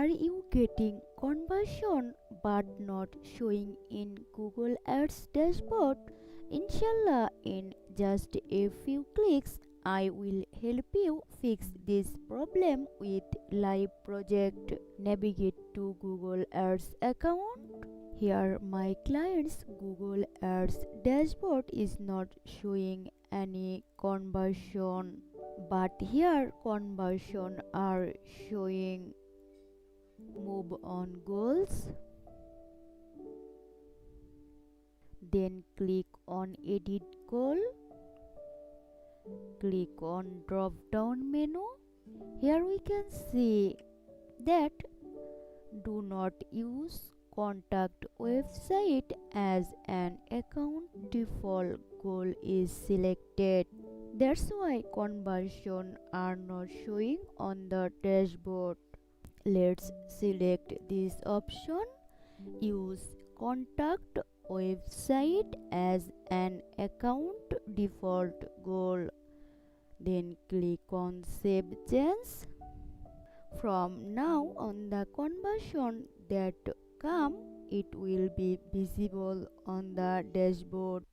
Are you getting conversion but not showing in Google Ads dashboard? Inshallah, in just a few clicks, I will help you fix this problem with live project. Navigate to Google Ads account. Here my client's Google Ads dashboard is not showing any conversion, but here conversion are showing. Move on goals, then click on edit goal, click on drop down menu. Here we can see that do not use contact website as an account, default goal is selected. That's why conversion are not showing on the dashboard. Let's select this option, use contact website as an account, default goal, then click on save change. From now on, the conversion that come, it will be visible on the dashboard.